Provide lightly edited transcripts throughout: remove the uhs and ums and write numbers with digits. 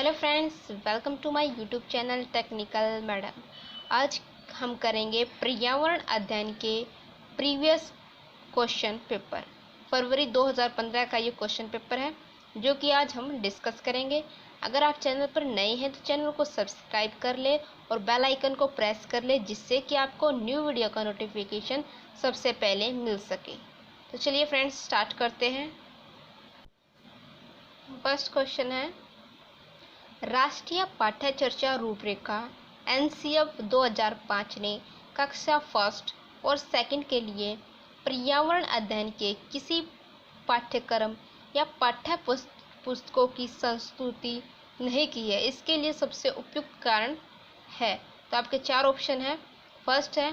Hello friends, welcome to my YouTube channel technical madam. आज हम करेंगे पर्यावरण अध्ययन के प्रीवियस क्वेश्चन पेपर। फरवरी 2015 का ये क्वेश्चन पेपर है जो कि आज हम डिस्कस करेंगे। अगर आप चैनल पर नए हैं तो चैनल को सब्सक्राइब कर ले और बेल आइकन को प्रेस कर ले, जिससे कि आपको न्यू वीडियो का नोटिफिकेशन सबसे पहले मिल सके। तो चलिए फ्रेंड्स, स्टार्ट करते हैं। फर्स्ट क्वेश्चन है, राष्ट्रीय पाठ्य चर्चा रूपरेखा NCF 2005 ने कक्षा फर्स्ट और सेकंड के लिए पर्यावरण अध्ययन के किसी पाठ्यक्रम या पाठ्य पुस्तकों की संस्तुति नहीं की है। इसके लिए सबसे उपयुक्त कारण है। तो आपके चार ऑप्शन है। फर्स्ट है,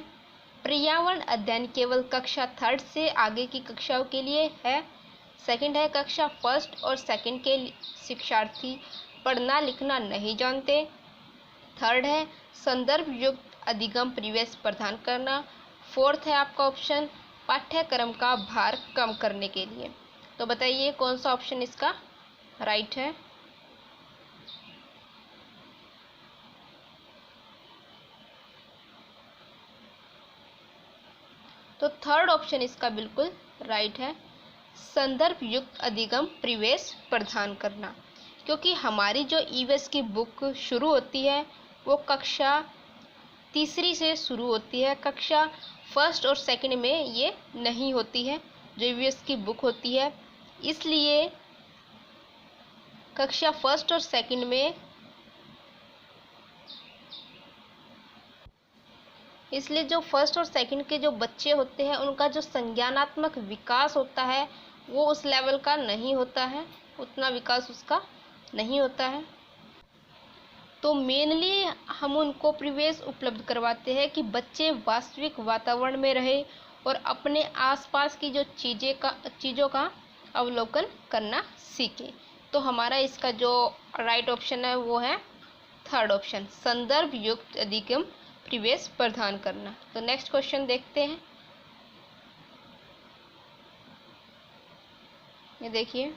पर्यावरण अध्ययन केवल कक्षा थर्ड से आगे की कक्षाओं के लिए है। सेकंड है, कक्षा फर्स्ट और सेकंड के शिक्षार्थी पढ़ना लिखना नहीं जानते। थर्ड है, संदर्भ युक्त अधिगम परिवेश प्रदान करना। फोर्थ है आपका ऑप्शन, पाठ्यक्रम का भार कम करने के लिए। तो बताइए कौन सा ऑप्शन इसका राइट है। तो थर्ड ऑप्शन इसका बिल्कुल राइट है, संदर्भ युक्त अधिगम परिवेश प्रदान करना। क्योंकि हमारी जो EVS की बुक शुरू होती है वो कक्षा तीसरी से शुरू होती है। कक्षा फर्स्ट और सेकंड में ये नहीं होती है जो EVS की बुक होती है। इसलिए कक्षा फर्स्ट और सेकंड में जो फर्स्ट और सेकंड के जो बच्चे होते हैं उनका जो संज्ञानात्मक विकास होता है वो उस लेवल का नहीं होता है, उतना विकास उसका नहीं होता है। तो मेनली हम उनको परिवेश उपलब्ध करवाते हैं कि बच्चे वास्तविक वातावरण में रहे और अपने आसपास की जो चीज़ों का अवलोकन करना सीखे। तो हमारा इसका जो राइट ऑप्शन है वो है थर्ड ऑप्शन, संदर्भ युक्त अधिगम परिवेश प्रदान करना। तो नेक्स्ट क्वेश्चन देखते हैं। ये देखिए,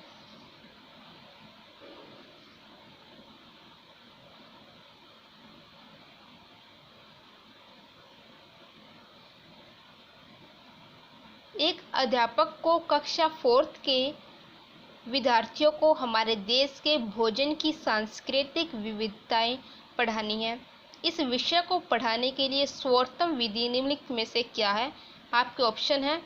एक अध्यापक को कक्षा फोर्थ के विद्यार्थियों को हमारे देश के भोजन की सांस्कृतिक विविधताएं पढ़ानी है। इस विषय को पढ़ाने के लिए सर्वोत्तम विधि निम्नलिखित में से क्या है। आपके ऑप्शन है।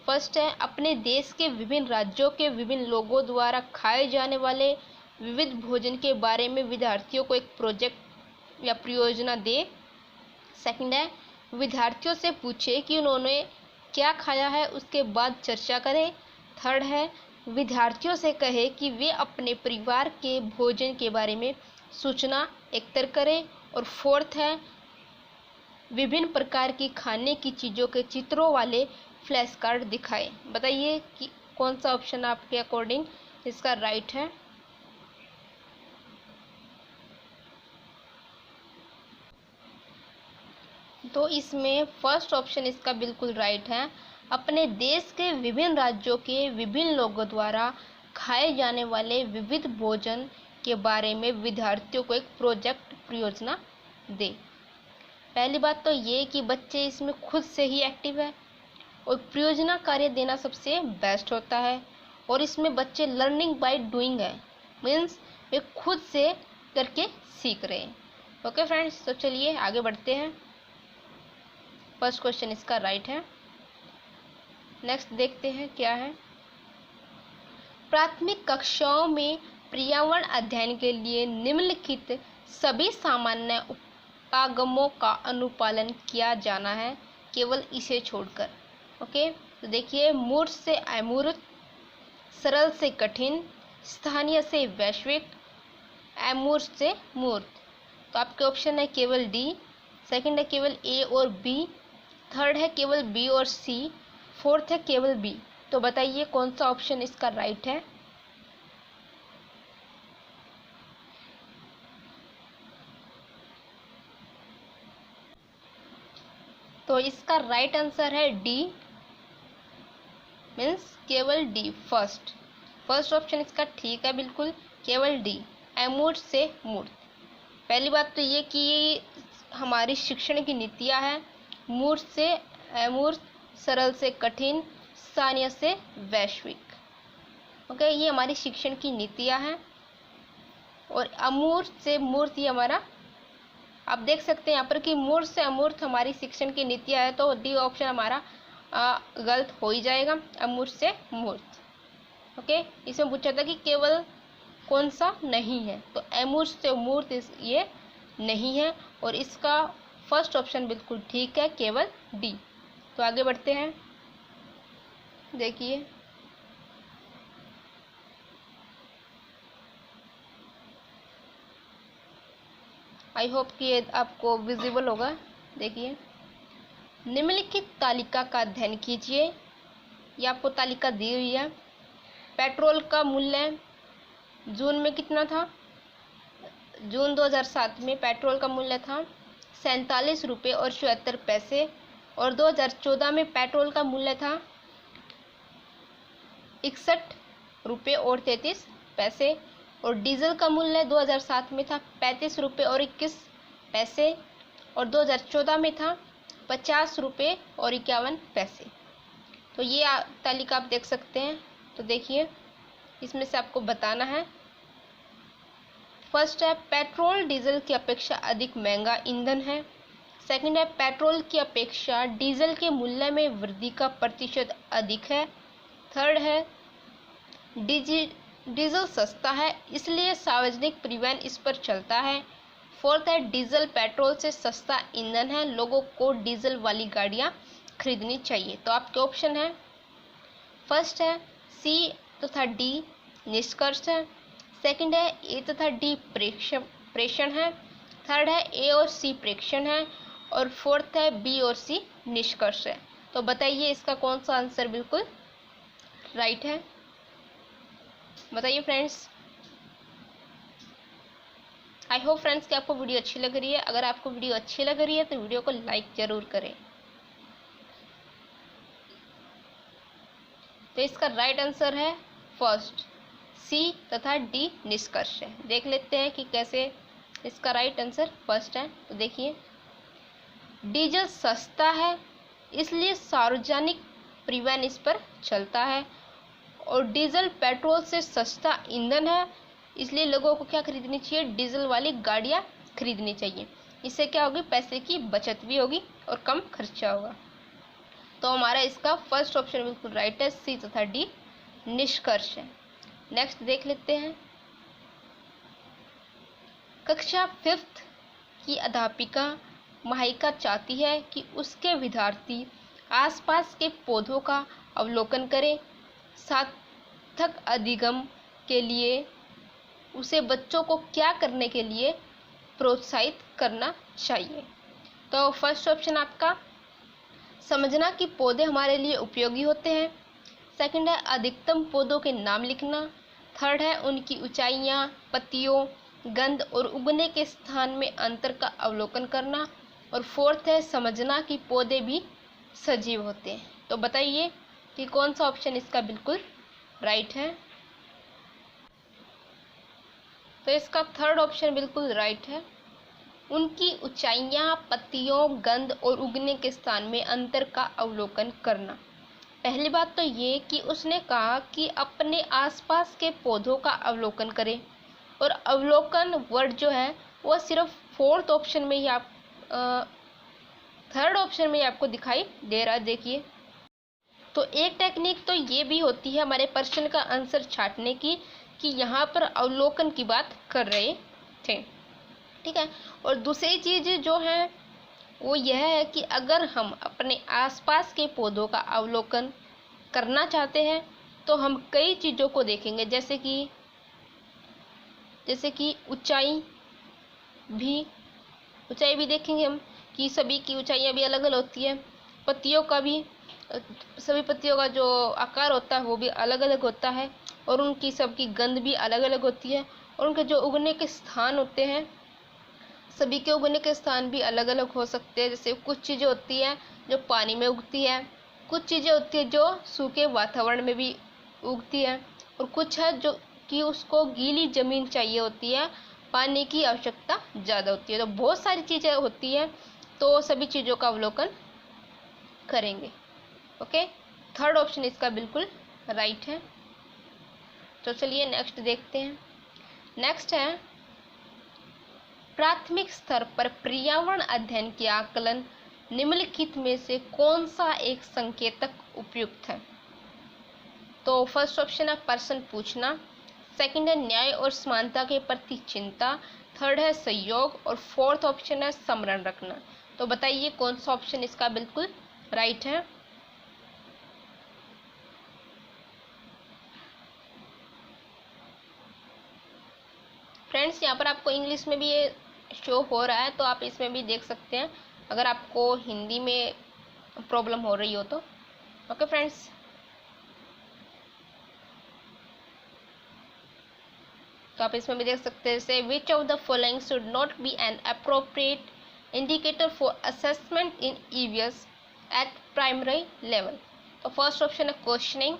फर्स्ट है, अपने देश के विभिन्न राज्यों के विभिन्न लोगों द्वारा खाए जाने वाले विविध भोजन के बारे में विद्यार्थियों को एक प्रोजेक्ट या परियोजना दे। सेकंड है, विद्यार्थियों से पूछे कि उन्होंने क्या खाया है, उसके बाद चर्चा करें। थर्ड है, विद्यार्थियों से कहे कि वे अपने परिवार के भोजन के बारे में सूचना एकत्र करें। और फोर्थ है, विभिन्न प्रकार की खाने की चीज़ों के चित्रों वाले फ्लैश कार्ड दिखाएं। बताइए कि कौन सा ऑप्शन आपके अकॉर्डिंग इसका राइट है। तो इसमें फर्स्ट ऑप्शन इसका बिल्कुल राइट है, अपने देश के विभिन्न राज्यों के विभिन्न लोगों द्वारा खाए जाने वाले विविध भोजन के बारे में विद्यार्थियों को एक प्रोजेक्ट परियोजना दे। पहली बात तो ये कि बच्चे इसमें खुद से ही एक्टिव है और परियोजना कार्य देना सबसे बेस्ट होता है। और इसमें बच्चे लर्निंग बाय डूइंग है, मीन्स वे खुद से करके सीख रहे हैं। ओके फ्रेंड्स, तो चलिए आगे बढ़ते हैं। फर्स्ट क्वेश्चन इसका राइट है। नेक्स्ट देखते हैं क्या है। प्राथमिक कक्षाओं में पर्यावरण अध्ययन के लिए निम्नलिखित सभी सामान्य उपागमों का अनुपालन किया जाना है, केवल इसे छोड़कर। ओके, तो देखिए, मूर्त से अमूर्त, सरल से कठिन, स्थानीय से वैश्विक, अमूर्त से मूर्त। तो आपके ऑप्शन है केवल डी। सेकंड है केवल ए और बी। थर्ड है केवल बी और सी। फोर्थ है केवल बी। तो बताइए कौन सा ऑप्शन इसका राइट है। तो इसका राइट आंसर है डी, मीन्स केवल डी। फर्स्ट ऑप्शन इसका ठीक है, बिल्कुल केवल डी, अमूर्त से मूर्त। पहली बात तो ये कि हमारी शिक्षण की नीतियाँ हैं, मूर्त से अमूर्त, सरल से कठिन, स्थानीय से वैश्विक। ओके, ये हमारी शिक्षण की नीतियाँ हैं। और अमूर्त से मूर्त ये हमारा, आप देख सकते हैं यहाँ पर कि मूर्त से अमूर्त हमारी शिक्षण की नीतियाँ है, तो डी ऑप्शन हमारा गलत हो ही जाएगा, अमूर्त से मूर्त। ओके, इसमें पूछा था कि केवल कौन सा नहीं है, तो अमूर्त से मूर्त ये नहीं है, और इसका फर्स्ट ऑप्शन बिल्कुल ठीक है, केवल डी। तो आगे बढ़ते हैं, देखिए आई होप कि ये आपको विजिबल होगा। देखिए, निम्नलिखित तालिका का अध्ययन कीजिए। ये आपको तालिका दी हुई है। पेट्रोल का मूल्य जून में कितना था? जून 2007 में पेट्रोल का मूल्य था 47 रुपये और 76 पैसे, और 2014 में पेट्रोल का मूल्य था 61 रुपये और 33 पैसे, और डीजल का मूल्य 2007 में था 35 रुपये और 21 पैसे, और 2014 में था 50 रुपये और 51 पैसे। तो ये तालिका आप देख सकते हैं। तो देखिए, इसमें से आपको बताना है। फर्स्ट है, पेट्रोल डीजल की अपेक्षा अधिक महंगा ईंधन है। सेकंड है, पेट्रोल की अपेक्षा डीजल के मूल्य में वृद्धि का प्रतिशत अधिक है। थर्ड है, डीजल सस्ता है, इसलिए सार्वजनिक परिवहन इस पर चलता है। फोर्थ है, डीजल पेट्रोल से सस्ता ईंधन है, लोगों को डीजल वाली गाड़ियां खरीदनी चाहिए। तो आपके ऑप्शन है, फर्स्ट है सी तथा डी निष्कर्ष है, सेकंड है ए तथा डी प्रेषण है, थर्ड है ए और सी प्रेक्षण है, और फोर्थ है बी और सी निष्कर्ष है। तो बताइए इसका कौन सा आंसर बिल्कुल राइट है? बताइए फ्रेंड्स। आई होप फ्रेंड्स कि आपको वीडियो अच्छी लग रही है। अगर आपको वीडियो अच्छी लग रही है तो वीडियो को लाइक जरूर करें। तो इसका राइट आंसर है फर्स्ट, सी तथा डी निष्कर्ष है। देख लेते हैं कि कैसे इसका राइट आंसर फर्स्ट है। तो देखिए, डीजल सस्ता है, इसलिए सार्वजनिक परिवहन इस पर चलता है, और डीजल पेट्रोल से सस्ता ईंधन है, इसलिए लोगों को क्या खरीदनी चाहिए? डीजल वाली गाड़ियां खरीदनी चाहिए। इससे क्या होगी? पैसे की बचत भी होगी और कम खर्चा होगा। तो हमारा इसका फर्स्ट ऑप्शन बिल्कुल राइट है, सी तथा डी निष्कर्ष है। नेक्स्ट देख लेते हैं। कक्षा 5th की अध्यापिका महाइका चाहती है कि उसके विद्यार्थी आसपास के पौधों का अवलोकन करें। सार्थक अधिगम के लिए उसे बच्चों को क्या करने के लिए प्रोत्साहित करना चाहिए? तो फर्स्ट ऑप्शन आपका समझना कि पौधे हमारे लिए उपयोगी होते हैं। सेकंड है अधिकतम पौधों के नाम लिखना। थर्ड है उनकी ऊंचाइयां, पत्तियों, गंध और उगने के स्थान में अंतर का अवलोकन करना। और फोर्थ है समझना कि पौधे भी सजीव होते हैं। तो बताइए कि कौन सा ऑप्शन इसका बिल्कुल राइट है? तो इसका थर्ड ऑप्शन बिल्कुल राइट है। उनकी ऊंचाइयां, पत्तियों, गंध और उगने के स्थान में अंतर का अवलोकन करना। पहली बात तो ये कि उसने कहा कि अपने आसपास के पौधों का अवलोकन करें, और अवलोकन वर्ड जो है वो सिर्फ फोर्थ ऑप्शन में ही थर्ड ऑप्शन में ही आपको दिखाई दे रहा है। देखिए, तो एक टेक्निक तो ये भी होती है हमारे प्रश्न का आंसर छांटने की, कि यहाँ पर अवलोकन की बात कर रहे थे, ठीक है। और दूसरी चीज़ जो है वो यह है कि अगर हम अपने आसपास के पौधों का अवलोकन करना चाहते हैं तो हम कई चीज़ों को देखेंगे, जैसे कि ऊंचाई भी देखेंगे हम कि सभी की ऊंचाइयाँ भी अलग अलग होती है। पत्तियों का भी, सभी पत्तियों का जो आकार होता है वो भी अलग अलग होता है, और उनकी सबकी गंध भी अलग अलग होती है, और उनके जो उगने के स्थान होते हैं, सभी के उगने के स्थान भी अलग अलग हो सकते हैं। जैसे कुछ चीज़ें होती हैं जो पानी में उगती है, कुछ चीज़ें होती है जो सूखे वातावरण में भी उगती है, और कुछ है जो क्योंकि उसको गीली ज़मीन चाहिए होती है, पानी की आवश्यकता ज़्यादा होती है। तो बहुत सारी चीज़ें होती हैं, तो सभी चीज़ों का अवलोकन करेंगे। ओके, थर्ड ऑप्शन इसका बिल्कुल राइट है। तो चलिए नेक्स्ट देखते हैं। नेक्स्ट है, प्राथमिक स्तर पर पर्यावरण अध्ययन के आकलन निम्नलिखित में से कौन सा एक संकेतक उपयुक्त है? तो फर्स्ट ऑप्शन है प्रश्न पूछना, सेकंड है न्याय और समानता के प्रति चिंता, थर्ड है सहयोग और फोर्थ ऑप्शन है स्मरण रखना। तो बताइए कौन सा ऑप्शन इसका बिल्कुल राइट है? फ्रेंड्स, यहाँ पर आपको इंग्लिश में भी ये शो हो रहा है, तो आप इसमें भी देख सकते हैं अगर आपको हिंदी में प्रॉब्लम हो रही हो तो। ओके फ्रेंड्स, तो आप इसमें भी देख सकते हैं, जैसे which of the following should not be an appropriate indicator for assessment in EVS eight primary level. तो फर्स्ट ऑप्शन है क्वेश्चनिंग,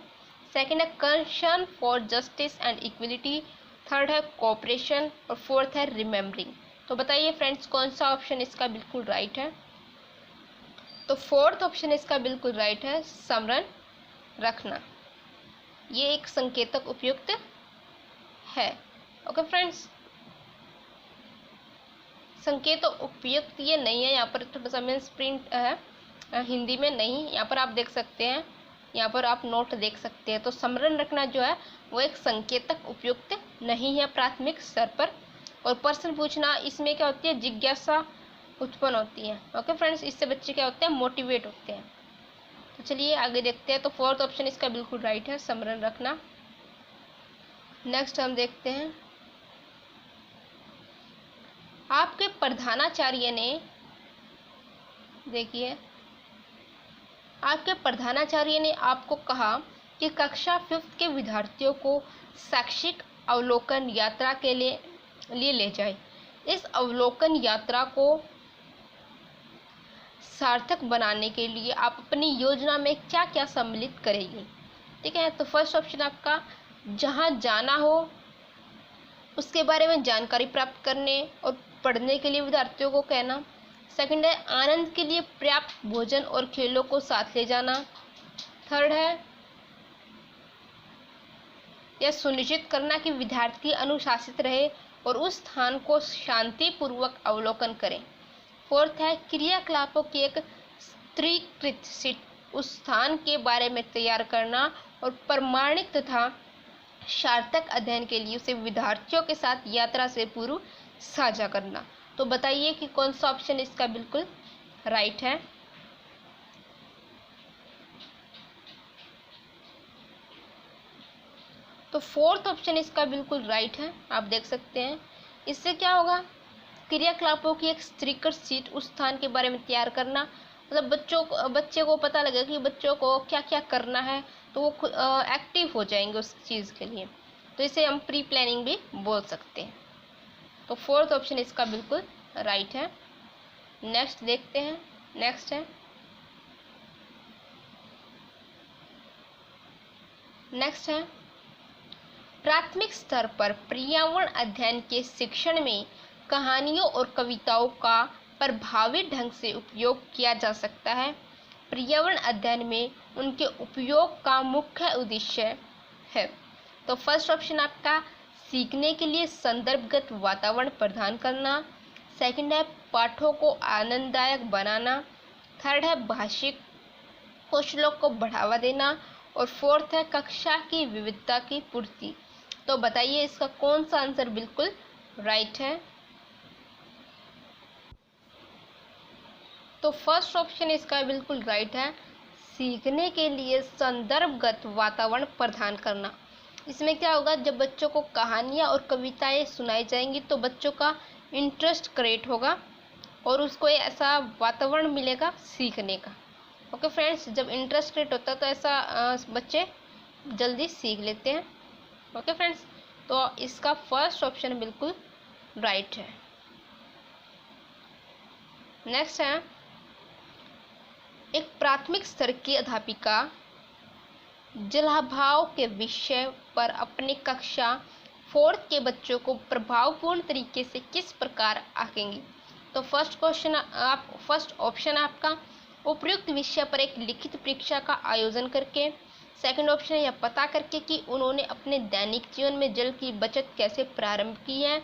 सेकंड है concern for justice and equality, third है कोऑपरेशन और फोर्थ है रिमेम्बरिंग। तो बताइए फ्रेंड्स कौन सा ऑप्शन इसका बिल्कुल राइट है? तो फोर्थ ऑप्शन इसका बिल्कुल राइट है, स्मरण रखना। ये एक संकेतक उपयुक्त है। ओके फ्रेंड्स, संकेत उपयुक्त ये नहीं है, यहाँ पर थोड़ा सा मीन्स प्रिंट है हिंदी में नहीं, यहाँ पर आप देख सकते हैं, यहाँ पर आप नोट देख सकते हैं। तो स्मरण रखना जो है वो एक संकेतक उपयुक्त नहीं है प्राथमिक स्तर पर। और प्रश्न पूछना, इसमें क्या होती है, जिज्ञासा उत्पन्न होती है। ओके फ्रेंड्स, इससे बच्चे क्या होते हैं, मोटिवेट होते हैं। तो चलिए आगे देखते हैं। तो फोर्थ ऑप्शन इसका बिल्कुल राइट है, स्मरण रखना। नेक्स्ट हम देखते हैं, आपके प्रधानाचार्य ने, देखिए आपके प्रधानाचार्य ने आपको कहा कि कक्षा 5th के विद्यार्थियों को शैक्षिक अवलोकन यात्रा के लिए ले जाए। इस अवलोकन यात्रा को सार्थक बनाने के लिए आप अपनी योजना में क्या क्या सम्मिलित करेंगे? ठीक है, तो फर्स्ट ऑप्शन आपका जहाँ जाना हो उसके बारे में जानकारी प्राप्त करने और पढ़ने के लिए विद्यार्थियों को कहना। सेकंड है आनंद के लिए पर्याप्त भोजन और खेलों को साथ ले जाना। थर्ड है यह सुनिश्चित करना कि विद्यार्थी अनुशासित रहे और उस स्थान को शांतिपूर्वक अवलोकन करें। फोर्थ है क्रियाकलापों की एक स्तरीकृत शीट उस स्थान के बारे में तैयार करना और प्रमाणिक तथा सार्थक अध्ययन के लिए उसे विद्यार्थियों के साथ यात्रा से पूर्व साझा करना। तो बताइए कि कौन सा ऑप्शन इसका बिल्कुल राइट है? तो फोर्थ ऑप्शन इसका बिल्कुल राइट है, आप देख सकते हैं। इससे क्या होगा, क्रियाकलापों की एक स्तरीकृत शीट उस स्थान के बारे में तैयार करना, मतलब बच्चे को पता लगेगा कि बच्चों को क्या क्या करना है, तो वो एक्टिव हो जाएंगे उस चीज़ के लिए। तो इसे हम प्री प्लानिंग भी बोल सकते हैं। तो फोर्थ ऑप्शन इसका बिल्कुल राइट है। नेक्स्ट देखते हैं। नेक्स्ट है प्राथमिक स्तर पर पर्यावरण अध्ययन के शिक्षण में कहानियों और कविताओं का प्रभावी ढंग से उपयोग किया जा सकता है। पर्यावरण अध्ययन में उनके उपयोग का मुख्य उद्देश्य है। तो फर्स्ट ऑप्शन आपका सीखने के लिए संदर्भगत वातावरण प्रदान करना। सेकंड है पाठों को आनंददायक बनाना। थर्ड है भाषिक कौशलों को बढ़ावा देना और फोर्थ है कक्षा की विविधता की पूर्ति। तो बताइए इसका कौन सा आंसर बिल्कुल राइट है? तो फर्स्ट ऑप्शन इसका बिल्कुल राइट है, सीखने के लिए संदर्भगत वातावरण प्रदान करना। इसमें क्या होगा, जब बच्चों को कहानियाँ और कविताएं सुनाई जाएंगी तो बच्चों का इंटरेस्ट क्रिएट होगा और उसको ऐसा वातावरण मिलेगा सीखने का। ओके फ्रेंड्स, जब इंटरेस्ट क्रिएट होता है तो ऐसा बच्चे जल्दी सीख लेते हैं। ओके फ्रेंड्स, तो इसका फर्स्ट ऑप्शन बिल्कुल राइट है। नेक्स्ट है एक प्राथमिक स्तर की अध्यापिका जलाभाव के विषय पर अपनी कक्षा फोर्थ के बच्चों को प्रभावपूर्ण तरीके से किस प्रकार आंकेंगी। तो फर्स्ट ऑप्शन आपका उपयुक्त विषय पर एक लिखित परीक्षा का आयोजन करके। सेकंड ऑप्शन है यह पता करके कि उन्होंने अपने दैनिक जीवन में जल की बचत कैसे प्रारंभ की है।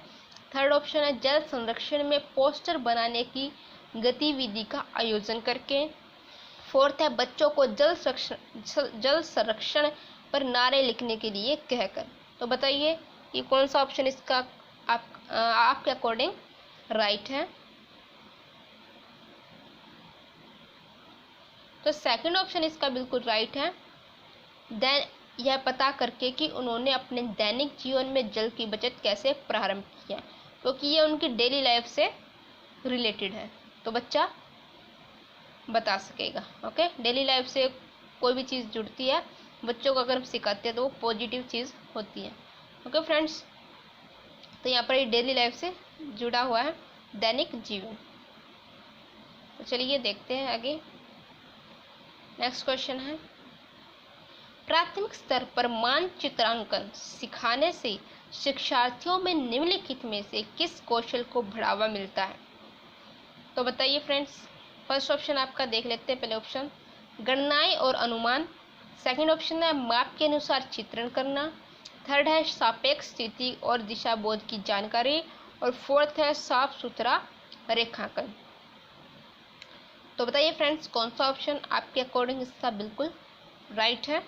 थर्ड ऑप्शन है जल संरक्षण में पोस्टर बनाने की गतिविधि का आयोजन करके। फोर्थ है बच्चों को जल संरक्षण पर नारे लिखने के लिए कहकर। तो बताइए कि कौन सा ऑप्शन इसका आपके अकॉर्डिंग राइट है। तो सेकंड ऑप्शन इसका बिल्कुल राइट है। देन यह पता करके कि उन्होंने अपने दैनिक जीवन में जल की बचत कैसे प्रारंभ किया, क्योंकि ये उनकी डेली लाइफ से रिलेटेड है, तो बच्चा बता सकेगा। ओके, डेली लाइफ से कोई भी चीज़ जुड़ती है, बच्चों को अगर हम सिखाते हैं तो वो पॉजिटिव चीज़ होती है। ओके फ्रेंड्स, तो यहाँ पर ये डेली लाइफ से जुड़ा हुआ है, दैनिक जीवन। तो चलिए देखते हैं आगे। नेक्स्ट क्वेश्चन है, प्राथमिक स्तर पर मानचित्रांकन सिखाने से शिक्षार्थियों में निम्नलिखित में से किस कौशल को बढ़ावा मिलता है। तो बताइए फ्रेंड्स। फर्स्ट ऑप्शन आपका देख लेते हैं। पहले ऑप्शन गणनाएं और अनुमान। सेकंड ऑप्शन है माप के अनुसार चित्रण करना। थर्ड है सापेक्ष स्थिति और दिशा बोध की जानकारी। और फोर्थ है साफ सुथरा रेखांकन। तो बताइए फ्रेंड्स, कौन सा ऑप्शन आपके अकॉर्डिंग इसका बिल्कुल राइट है।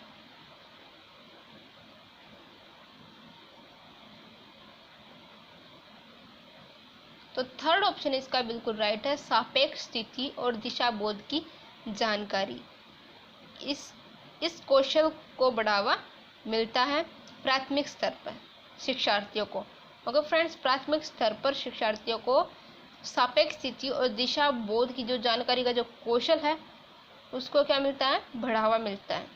तो थर्ड ऑप्शन इसका बिल्कुल राइट है, सापेक्ष स्थिति और दिशा बोध की जानकारी। इस कौशल को बढ़ावा मिलता है प्राथमिक स्तर पर शिक्षार्थियों को। ओके फ्रेंड्स, प्राथमिक स्तर पर शिक्षार्थियों को सापेक्ष स्थिति और दिशा बोध की जो जानकारी का जो कौशल है उसको क्या मिलता है, बढ़ावा मिलता है।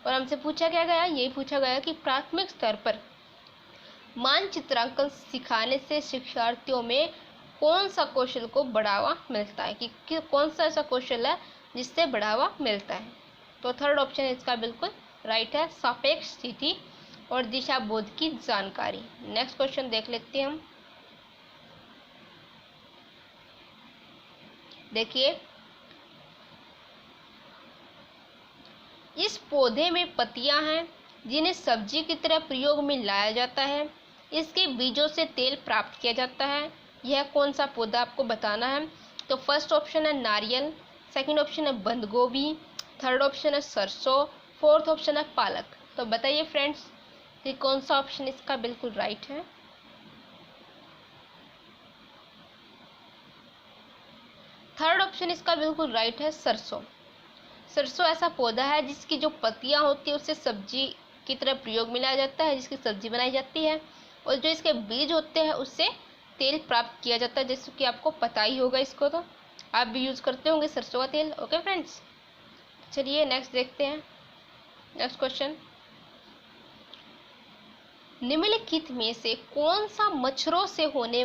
और हमसे पूछा क्या गया, यही पूछा गया कि प्राथमिक स्तर पर मानचित्रांकन सिखाने से शिक्षार्थियों में कौन सा कौशल को बढ़ावा मिलता है, कि कौन सा ऐसा कौशल है जिससे बढ़ावा मिलता है। तो थर्ड ऑप्शन इसका बिल्कुल राइट है, सापेक्ष स्थिति और दिशा बोध की जानकारी। नेक्स्ट क्वेश्चन देख लेते हैं हम। देखिए, इस पौधे में पत्तियां हैं जिन्हें सब्जी की तरह प्रयोग में लाया जाता है। इसके बीजों से तेल प्राप्त किया जाता है। यह कौन सा पौधा आपको बताना है। तो फर्स्ट ऑप्शन है नारियल, सेकंड ऑप्शन है बंद गोभी, थर्ड ऑप्शन है सरसों, फोर्थ ऑप्शन है पालक। तो बताइए फ्रेंड्स कि कौन सा ऑप्शन इसका बिल्कुल राइट है। थर्ड ऑप्शन इसका बिल्कुल राइट है, सरसों। सरसों ऐसा पौधा है जिसकी जो पत्तियां होती है उससे सब्जी की तरह प्रयोग में लाया जाता है, जिसकी सब्जी बनाई जाती है। और जो इसके बीज होते हैं उससे तेल प्राप्त किया जाता है, जैसे कि आपको पता ही होगा। इसको तो आप भी यूज़ करते होंगे सरसों का तेल। ओके फ्रेंड्स, चलिए नेक्स्ट देखते हैं। नेक्स्ट क्वेश्चन, निम्नलिखित में से कौन सा मच्छरों से होने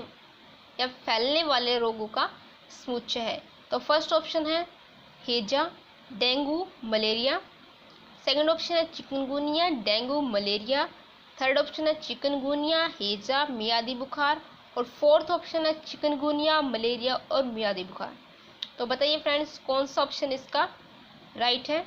या फैलने वाले रोगों का समुच्चय है। तो फर्स्ट ऑप्शन है हैजा, डेंगू, मलेरिया। सेकंड ऑप्शन है chikungunya, dengue, malaria. Third option है चिकनगुनिया, हैजा, मियादी बुखार। और फोर्थ ऑप्शन है चिकनगुनिया, मलेरिया और मियादी बुखार। तो बताइए फ्रेंड्स, कौन सा ऑप्शन इसका राइट है।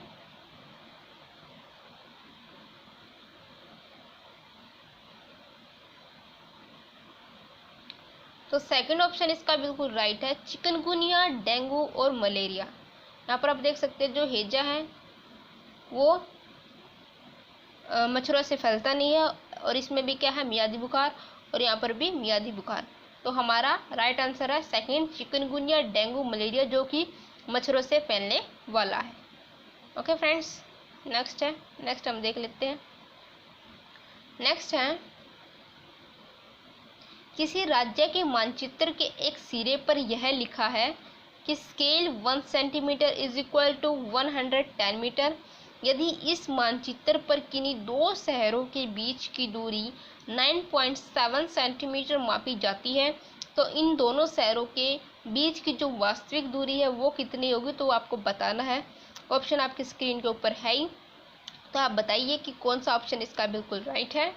तो सेकंड ऑप्शन इसका बिल्कुल राइट है, चिकनगुनिया, डेंगू और मलेरिया। यहाँ पर आप देख सकते हैं जो हैजा है वो मच्छरों से फैलता नहीं है, और इसमें भी क्या है, मियादी बुखार, और यहाँ पर भी मियादी बुखार। तो हमारा राइट आंसर है सेकंड, चिकनगुनिया, डेंगू, मलेरिया, जो कि मच्छरों से फैलने वाला है। ओके फ्रेंड्स, नेक्स्ट हम देख लेते हैं। नेक्स्ट है, किसी राज्य के मानचित्र के एक सिरे पर यह लिखा है कि scale 1 centimetre is equal to 110 metre. यदि इस मानचित्र पर किन्हीं दो शहरों के बीच की दूरी 9.7 सेंटीमीटर मापी जाती है, तो इन दोनों शहरों के बीच की जो वास्तविक दूरी है वो कितनी होगी, तो आपको बताना है। ऑप्शन आपकी स्क्रीन के ऊपर है ही, तो आप बताइए कि कौन सा ऑप्शन इसका बिल्कुल राइट है।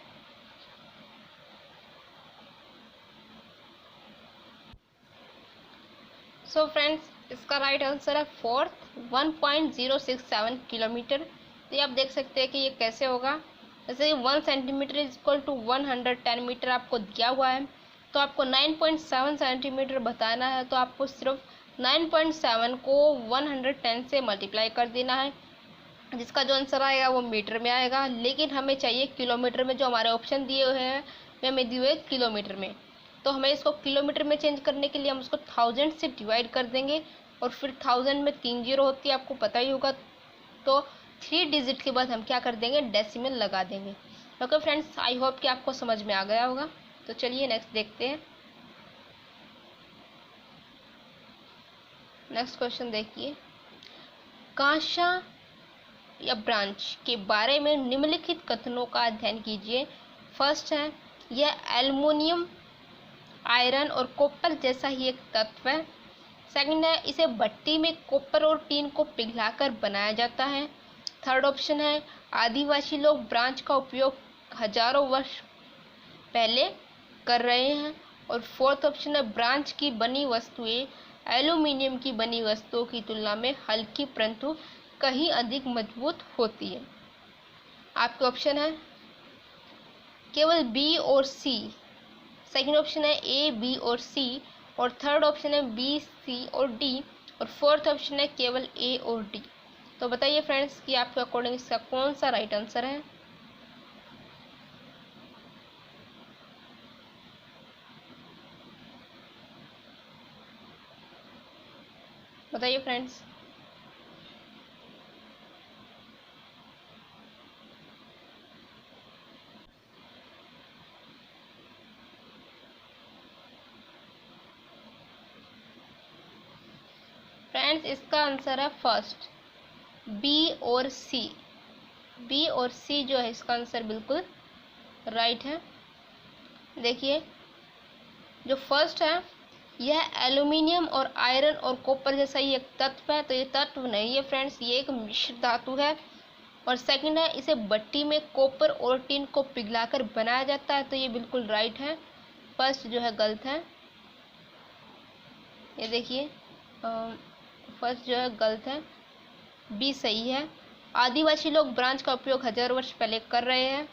सो फ्रेंड्स, इसका राइट आंसर है फोर्थ 1.067 किलोमीटर। तो ये आप देख सकते हैं कि ये कैसे होगा। जैसे 1 centimetre is equal to 110 metre आपको दिया हुआ है, तो आपको 9.7 सेंटीमीटर बताना है, तो आपको सिर्फ 9.7 को 110 से मल्टीप्लाई कर देना है, जिसका जो आंसर आएगा वो मीटर में आएगा। लेकिन हमें चाहिए किलोमीटर में, जो हमारे ऑप्शन दिए हुए हैं वे हमें दिए हुए किलोमीटर में। तो हमें इसको किलोमीटर में चेंज करने के लिए हम उसको 1000 से डिवाइड कर देंगे, और फिर 1000 में 3 जीरो होती है, आपको पता ही होगा। तो 3 डिजिट के बाद हम क्या कर देंगे, डेसिमल लगा देंगे। ओके फ्रेंड्स, आई होप कि आपको समझ में आ गया होगा। तो चलिए नेक्स्ट देखते हैं। नेक्स्ट क्वेश्चन देखिए, कांसा या ब्रांच के बारे में निम्नलिखित कथनों का अध्ययन कीजिए। फर्स्ट है, यह एल्युमिनियम, आयरन और कॉपर जैसा ही एक तत्व है। सेकंड है, इसे भट्टी में कॉपर और टीन को पिघलाकर बनाया जाता है। थर्ड ऑप्शन है, आदिवासी लोग ब्रांच का उपयोग हजारों वर्ष पहले कर रहे हैं। और फोर्थ ऑप्शन है, ब्रांच की बनी वस्तुएं एल्युमिनियम की बनी वस्तुओं की तुलना में हल्की परंतु कहीं अधिक मजबूत होती है। आपके ऑप्शन है केवल बी और सी। सेकंड ऑप्शन है ए, बी और सी, और थर्ड ऑप्शन है बी, सी और डी, और फोर्थ ऑप्शन है केवल ए और डी। तो बताइए फ्रेंड्स कि आपके अकॉर्डिंग इसका कौन सा राइट आंसर है। बताइए फ्रेंड्स। फ्रेंड्स, इसका आंसर है फर्स्ट बी और सी। बी और सी जो है इसका आंसर बिल्कुल राइट है। देखिए, जो फर्स्ट है यह एल्युमिनियम और आयरन और कॉपर जैसा ही एक तत्व है, तो ये तत्व नहीं है फ्रेंड्स, ये एक मिश्र धातु है। और सेकंड है, इसे भट्टी में कॉपर और टिन को पिघलाकर बनाया जाता है, तो ये बिल्कुल राइट है। फर्स्ट जो है गलत है। ये देखिए, फर्स्ट जो है गलत है, बी सही है। आदिवासी लोग ब्रांच का उपयोग हजारों वर्ष पहले कर रहे हैं,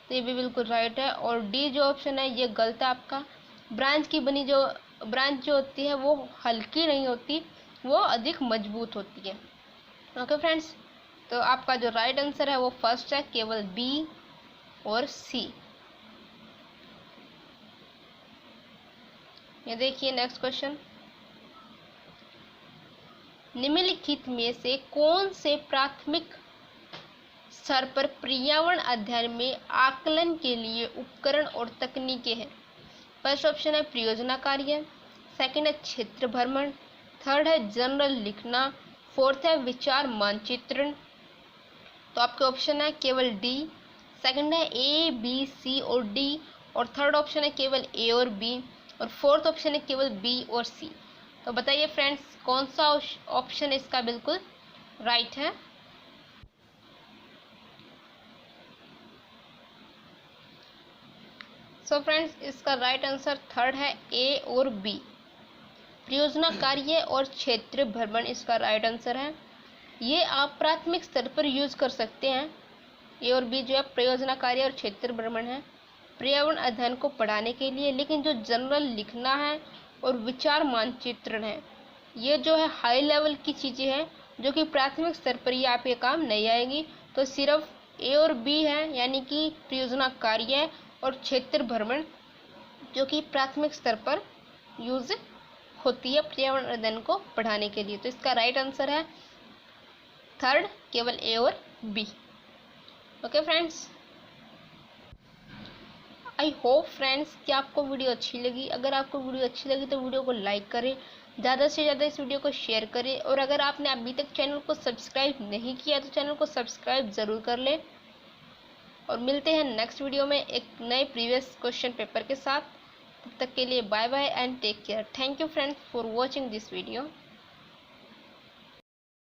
तो ये भी बिल्कुल राइट है। और डी जो ऑप्शन है ये गलत है आपका। ब्रांच जो होती है वो हल्की नहीं होती, वो अधिक मजबूत होती है। ओके फ्रेंड्स, तो आपका जो राइट आंसर है वो फर्स्ट है, केवल बी और सी। ये देखिए नेक्स्ट क्वेश्चन, निम्नलिखित में से कौन से प्राथमिक स्तर पर पर्यावरण अध्ययन में आकलन के लिए उपकरण और तकनीकें हैं। फर्स्ट ऑप्शन है परियोजना कार्य, सेकंड है क्षेत्र भ्रमण, थर्ड है जनरल लिखना, फोर्थ है विचार मानचित्रण। तो आपके ऑप्शन है केवल डी, सेकंड है ए, बी, सी और डी, और थर्ड ऑप्शन है केवल ए और बी, और फोर्थ ऑप्शन है केवल बी और सी। तो बताइए फ्रेंड्स कौन सा ऑप्शन इसका बिल्कुल राइट है। सो फ्रेंड्स, इसका राइट आंसर थर्ड है ए और बी, परियोजना कार्य और क्षेत्र भ्रमण इसका राइट आंसर है। ये आप प्राथमिक स्तर पर यूज कर सकते हैं। ए और बी जो है परियोजना कार्य और क्षेत्र भ्रमण है पर्यावरण अध्ययन को पढ़ाने के लिए। लेकिन जो जनरल लिखना है और विचार मानचित्रण है, ये जो है हाई लेवल की चीज़ें हैं जो कि प्राथमिक स्तर पर ही आपके काम नहीं आएगी। तो सिर्फ ए और बी है, यानी कि परियोजना कार्य और क्षेत्र भ्रमण, जो कि प्राथमिक स्तर पर यूज होती है पर्यावरण अध्ययन को पढ़ाने के लिए। तो इसका राइट आंसर है थर्ड, केवल ए और B. Okay friends, I hope friends कि आपको वीडियो अच्छी लगी। अगर आपको वीडियो अच्छी लगी तो वीडियो को लाइक करें, ज़्यादा से ज़्यादा इस वीडियो को शेयर करें, और अगर आपने अभी तक चैनल को सब्सक्राइब नहीं किया तो चैनल को सब्सक्राइब ज़रूर कर लें। और मिलते हैं नेक्स्ट वीडियो में एक नए प्रीवियस क्वेश्चन पेपर के साथ। तब तक के लिए bye bye and take care. Thank you friends for watching this video.